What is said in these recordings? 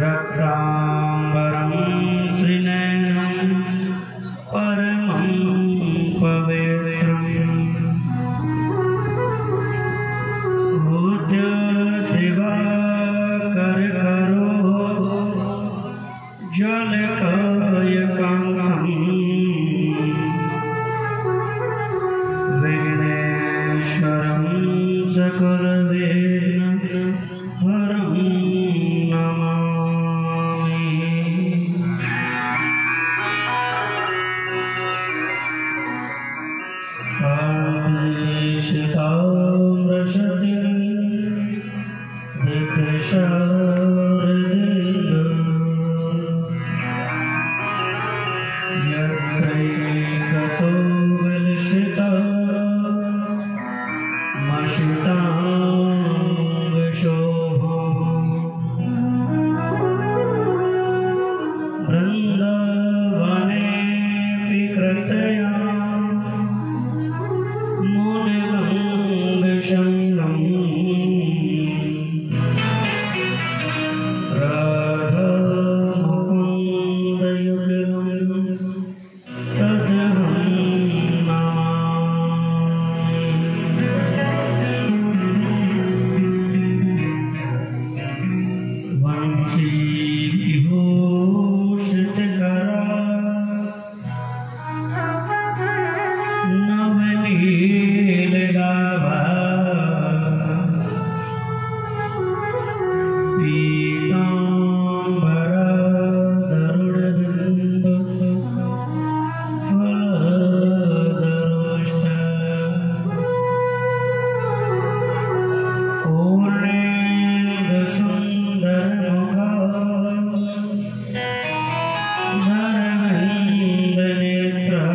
रक्तांबरं त्रिनयनं परमं पवित्रम् दिवाकरकरो ज्वलकायकाङ्गम् विघ्नेश्वरं सकलविघ्नहरं नमामि। आदिशताम्रशतीं यत्रैकतो विलसिता मशिताङ्गशोभम् वृन्दावनेऽपि कृतया मुनिगङ्गशयनम् राधामुकुन्दयुगलं तदहं नमामि। वंशीविभूषितकरा नवनीलगाभा पीताम्बरा गरुडबिम्ब फलदरुष्टा पूर्णेन्दुसुन्दरमुखा धरविन्दनेत्रा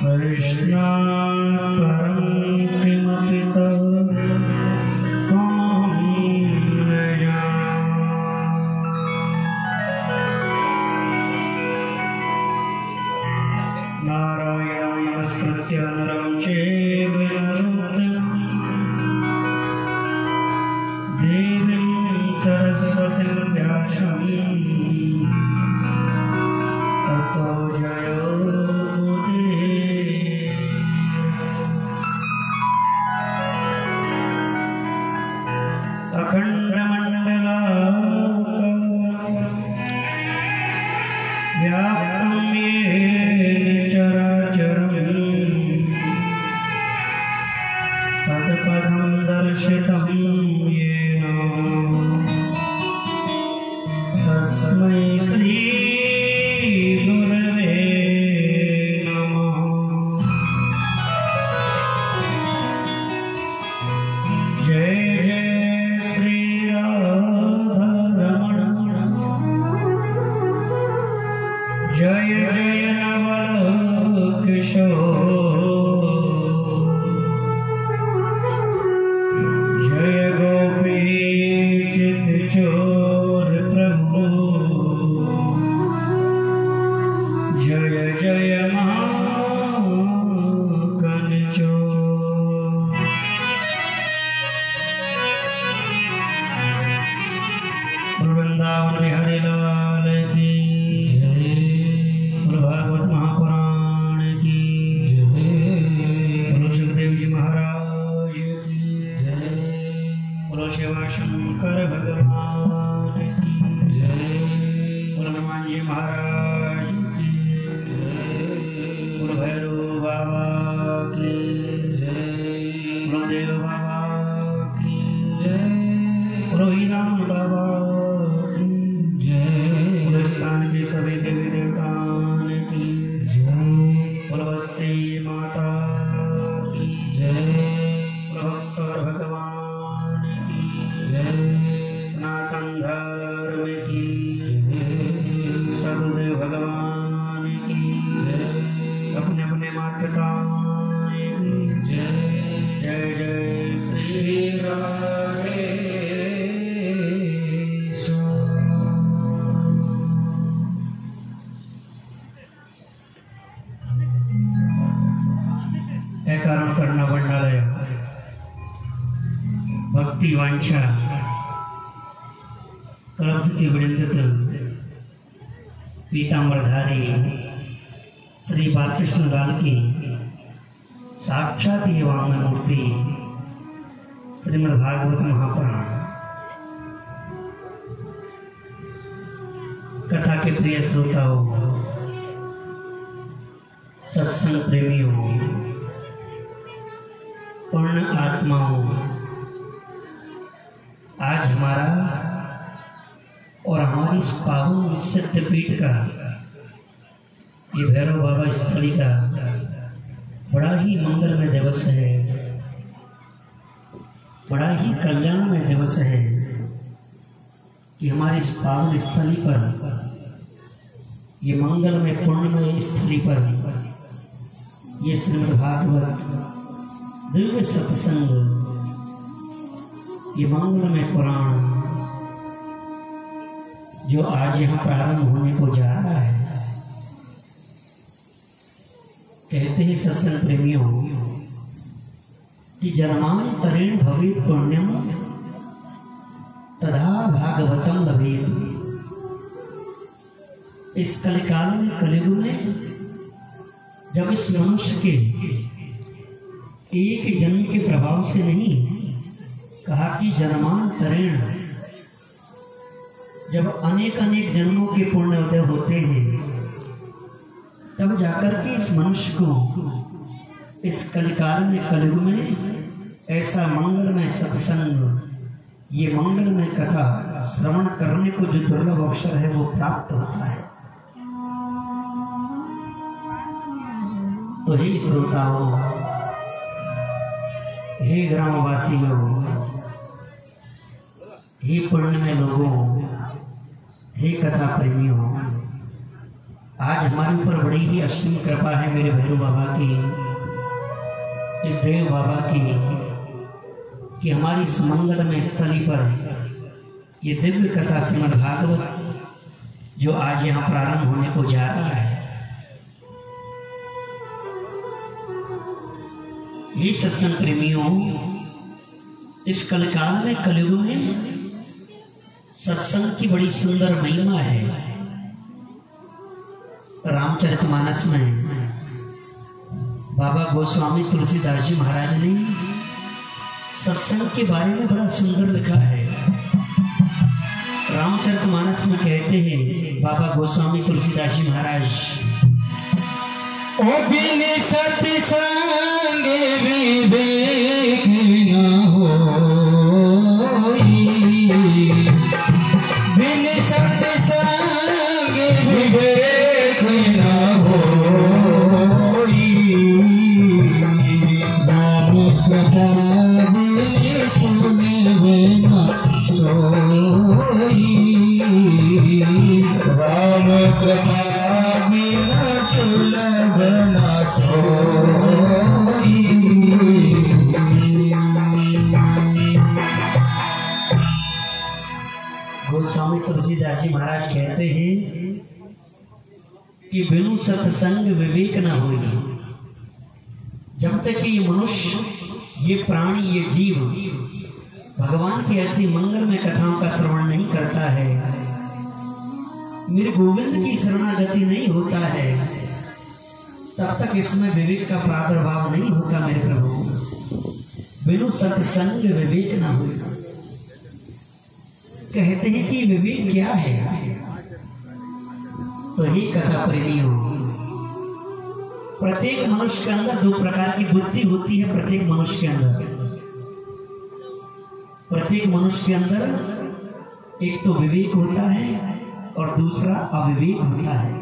कृष्णात् परं किमपि त्वमहं न जानामि। नारायणं नमस्कृत्य नरं चैव नरोत्तमं देवीं सरस्वतीं व्यासं ततो जयोमुदीरये। अखण्डमण्डलाकारं व्याप्तं येन चराचरं तत्पदं दर्शितं येन तस्मै श्री गुरवे नमः। जय जय श्री राधारमण जय जय नवलकिशोर जय गोपी चित्तचोर प्रभु जय जय महाकनिचोर। वृंदावन बिहारी लाल की जय। भागवत महापुराण की जय। सुखदेव जी महाराज की जय। शिव शंकर भगवान की जय। हनुमान जी महाराज की जय। भैरव बाबा की जय। देव बाबा की जय। हीराम बाबा की जय। स्थान के सभी देवी देवताओं की जय। बस्ती माता की जय। भक्त भगवान की जय। सनातन धर्म की जय। सदगुरु भगवान की जय। अपने अपने माता पिता की जय। जय जय श्री राधे। कर्णमण्डलय भक्ति वांछा कलब्धि वृंदित पीतांबरधारी श्री बालकृष्ण लाल की साक्षात ही वामन मूर्ति श्रीमद्भागवत महापुराण कथा के प्रिय श्रोताओं, सत्संग प्रेमियों, पूर्ण आत्माओं, आज हमारा और हमारी इस पावन सिद्धपीठ का ये भैरव बाबा स्थली का बड़ा ही मंगलमय दिवस है, बड़ा ही कल्याणमय दिवस है कि हमारे इस पावन स्थली पर, ये मंगलमय पुण्यमय स्थली पर ये श्रीमद्भागवत दिव्य सत्संग, ये मंगलमय पुराण जो आज यहाँ प्रारंभ होने को जा रहा है। कहते हैं सत्संग प्रेमियों कि जन्मांतरेण भवेत् पुण्यम तदा भागवतम लभेत्। इस कलिकाल में, कलियुग में, जब इस मनुष्य के एक जन्म के प्रभाव से नहीं, कहा कि जन्मांतरेण, जब अनेक अनेक जन्मों के पुण्य उदय होते हैं, तब जाकर के इस मनुष्य को इस कलिकाल में, कलियुग में ऐसा मंगलमय सत्संग, ये मंगलमय कथा श्रवण करने को जो दुर्लभ अवसर है वो प्राप्त होता है। तो हे श्रोताओं, हे ग्रामवासियों, हे पुण्यमय लोगों, हे कथा प्रेमियों, आज हमारे ऊपर बड़ी ही असीम कृपा है मेरे भैरव बाबा की, इस देव बाबा की, कि हमारी इस मंगलमय स्थली पर ये दिव्य कथा श्रीमद्भागवत जो आज यहाँ प्रारंभ होने को जा रहा है। ये सत्संग प्रेमियों, इस कलिकाल में, कलियुग में सत्संग की बड़ी सुंदर महिमा है। रामचरितमानस में बाबा गोस्वामी तुलसीदास जी महाराज ने सत्संग के बारे में बड़ा सुंदर लिखा है। रामचरितमानस में कहते हैं बाबा गोस्वामी तुलसीदास जी महाराज, ओ बिन सत्संग विवेक न होई, बिन सत्संग विवेक न होई, नाम कथा बिन सुने न सोई, राम कथा बिन सुलभ न सोई। गोस्वामी तुलसीदास जी महाराज कहते हैं कि बिनु सत्संग विवेक न होगी। जब तक कि ये मनुष्य, ये प्राणी, ये जीव भगवान की ऐसी मंगलमय कथाओं का श्रवण नहीं करता है, मेरे गोविंद की शरणागति नहीं होता है, तब तक इसमें विवेक का प्रादुर्भाव नहीं होता मेरे प्रभु। बिनु सत्संग विवेक न होगा। कहते हैं कि विवेक क्या है? तो ही कथा प्रेमियों, प्रत्येक मनुष्य के अंदर दो प्रकार की बुद्धि होती है। प्रत्येक मनुष्य के अंदर, प्रत्येक मनुष्य के अंदर एक तो विवेक होता है और दूसरा अविवेक होता है।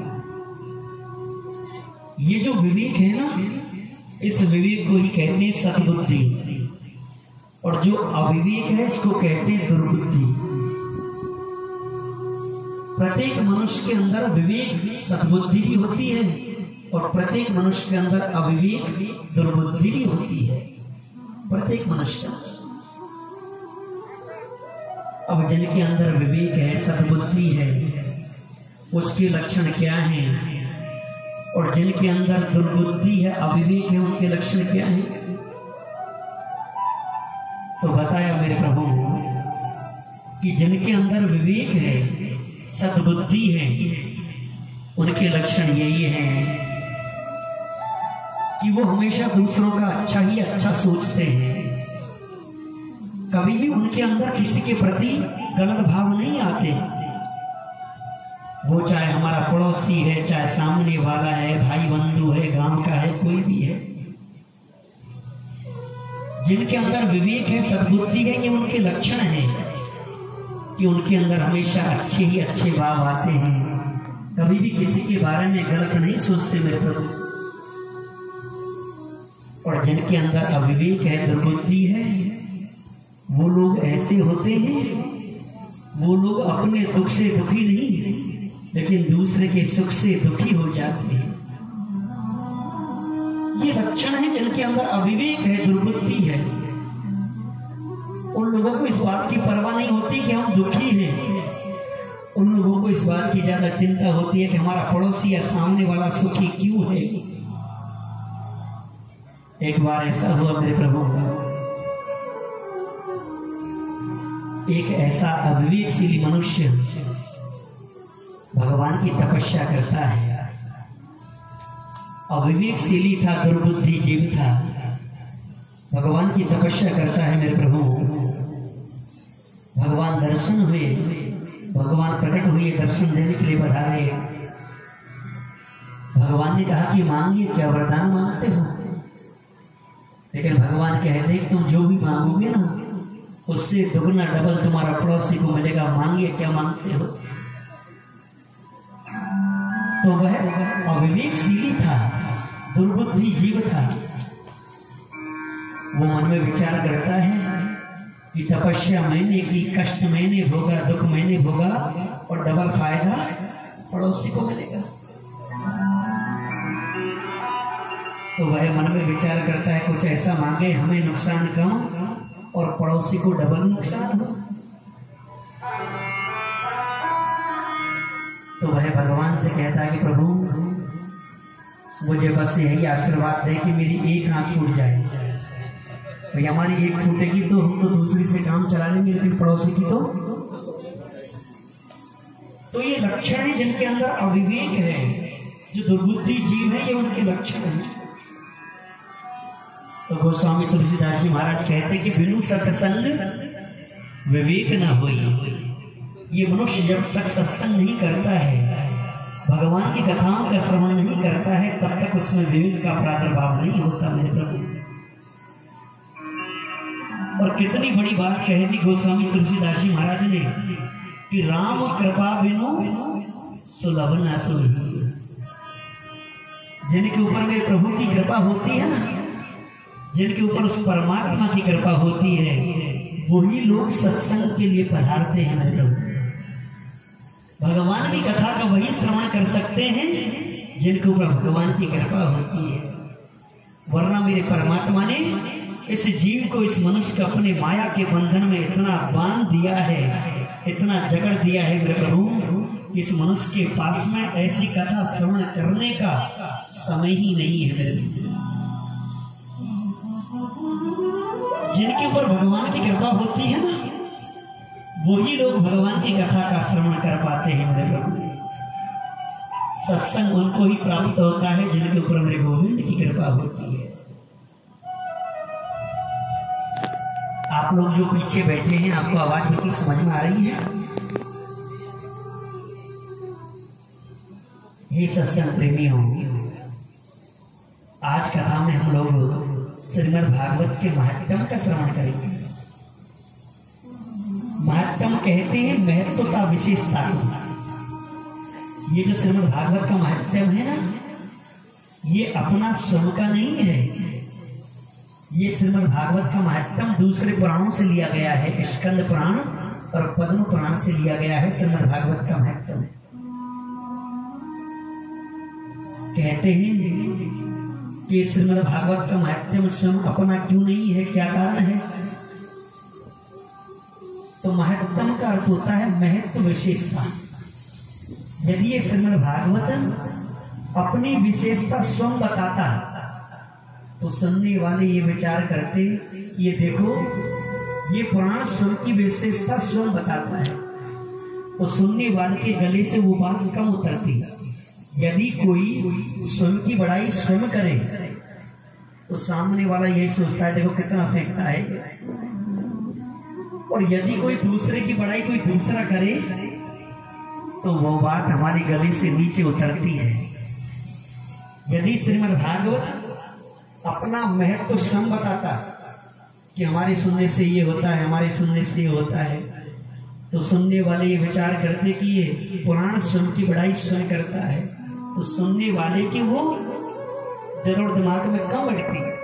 ये जो विवेक है ना, इस विवेक को ही कहते हैं सद्बुद्धि, और जो अविवेक है इसको कहते हैं दुर्बुद्धि। प्रत्येक मनुष्य के अंदर विवेक सद्बुद्धि भी होती है और प्रत्येक मनुष्य के अंदर अविवेक दुर्बुद्धि भी होती है। प्रत्येक मनुष्य का, अब जिनके अंदर विवेक है, सद्बुद्धि है, उसके लक्षण क्या हैं? और जिनके अंदर दुर्बुद्धि है, अविवेक है, उनके लक्षण क्या हैं? मेरे प्रभु कि जिनके अंदर विवेक है, सद्बुद्धि है, उनके लक्षण यही हैं कि वो हमेशा दूसरों का अच्छा ही अच्छा सोचते हैं। कभी भी उनके अंदर किसी के प्रति गलत भाव नहीं आते। वो चाहे हमारा पड़ोसी है, चाहे सामने वाला है, भाई बंधु है, गांव का है, कोई भी है। जिनके अंदर विवेक है, सद्बुद्धि है, ये उनके लक्षण हैं कि उनके अंदर हमेशा अच्छे ही अच्छे भाव आते हैं। कभी भी किसी के बारे में गलत नहीं सोचते मेरे प्रभु। और जिनके अंदर अविवेक है, दुर्बुद्धि है, वो लोग ऐसे होते हैं, वो लोग अपने दुख से दुखी नहीं, लेकिन दूसरे के सुख से दुखी हो जाते हैं। ये लक्षण है जिनके अंदर अविवेक है, दुर्बुद्धि है। उन लोगों को इस बात की परवाह नहीं होती कि हम दुखी हैं। उन लोगों को इस बात की ज्यादा चिंता होती है कि हमारा पड़ोसी या सामने वाला सुखी क्यों है। एक बार ऐसा हुआ मेरे प्रभु, एक ऐसा अविवेकशीली मनुष्य भगवान की तपस्या करता है। अविवेकशीली था, दुर्बुद्धि जीव था, भगवान की तपस्या करता है मेरे प्रभु। भगवान दर्शन हुए, भगवान प्रकट हुए, दर्शन देने के लिए पधारे। भगवान ने कहा कि मांगिए, क्या वरदान मांगते हो? लेकिन भगवान कहते कि तुम जो भी मांगोगे ना, उससे दुगना डबल तुम्हारा पड़ोसी को मिलेगा। मांगिए, क्या मांगते हो? तो वह अविवेकशीली था, दुर्बुद्धि जीव था। वो मन में विचार करता है कि तपस्या मैंने की, कष्ट मैंने भोगा, दुख मैंने भोगा, और डबल फायदा पड़ोसी को मिलेगा। तो वह मन में विचार करता है कुछ ऐसा मांगे हमें नुकसान कम और पड़ोसी को डबल नुकसान हो। तो वह भगवान से कहता है कि प्रभु मुझे बस यही आशीर्वाद दे कि मेरी एक आंख फूट जाए। भाई हमारी एक फूटेगी तो हम तो दूसरी से काम चला लेंगे, लेकिन पड़ोसी की तो ये लक्षण है जिनके अंदर अविवेक है, जो दुर्बुद्धि जीव है, ये उनके लक्षण है। तो गोस्वामी तुलसीदास जी महाराज कहते कि बिनु सत्संग विवेक न होई। ये मनुष्य जब तक सत्संग नहीं करता है, भगवान की कथाओं का श्रवण नहीं करता है, तब तक उसमें विवेक का प्रादुर्भाव नहीं होता मेरे प्रभु। और कितनी बड़ी बात कह दी गोस्वामी तुलसीदास जी महाराज ने कि राम कृपा बिनु सुलभ न सुलभ। जिनके ऊपर मेरे प्रभु की कृपा होती है ना, जिनके ऊपर उस परमात्मा की कृपा होती है, वही लोग सत्संग के लिए पधारते हैं मेरे प्रभु। भगवान की कथा का वही श्रवण कर सकते हैं जिनके ऊपर भगवान की कृपा होती है। वरना मेरे परमात्मा ने इस जीव को, इस मनुष्य को अपने माया के बंधन में इतना बांध दिया है, इतना जकड़ दिया है मेरे प्रभु, इस मनुष्य के पास में ऐसी कथा श्रवण करने का समय ही नहीं है मेरे प्रभु। जिनके ऊपर भगवान की कृपा होती है ना, वही लोग भगवान की कथा का श्रवण कर पाते हैं मेरे प्रभु। सत्संग उनको ही प्राप्त होता है जिनके ऊपर मेरे गोविंद की कृपा होती है। आप लोग जो पीछे बैठे हैं, आपको आवाज बिल्कुल समझ में आ रही है? ये सत्संग प्रेमियों, आज कथा में हम लोग श्रीमद् भागवत के महात्म्य का श्रवण करेंगे। महात्म्य कहते हैं महत्वता, विशेषता। ये जो श्रीमद् भागवत का महात्म्य है ना, ये अपना स्वयं का नहीं है। ये श्रीमद् भागवत का महात्म्य दूसरे पुराणों से लिया गया है। स्कंद पुराण और पद्म पुराण से लिया गया है श्रीमद् भागवत का महात्म्य। कहते हैं कि श्रीमद् भागवत का महात्म्य स्वयं अपना क्यों नहीं है, क्या कारण है? तो महात्म्य का अर्थ होता है महत्व, विशेषता। यदि ये श्रीमद् भागवत अपनी विशेषता स्वयं बताता तो सुनने वाले ये विचार करते कि ये देखो, ये पुराण स्वयं की विशेषता स्वयं बताता है, तो सुनने वाले के गले से वो बात कम उतरती है। यदि कोई स्वयं की बड़ाई स्वयं करे तो सामने वाला यही सोचता है देखो कितना फेंकता है, और यदि कोई दूसरे की बड़ाई कोई दूसरा करे तो वो बात हमारे गले से नीचे उतरती है। यदि श्रीमद् भागवत अपना महत्व स्वयं बताता कि हमारे सुनने से ये होता है, हमारे सुनने से ये होता है, तो सुनने वाले ये विचार करते कि ये पुराण स्वयं की बड़ाई स्वयं करता है, तो सुनने वाले की वो दिल और दिमाग में कम बैठती है।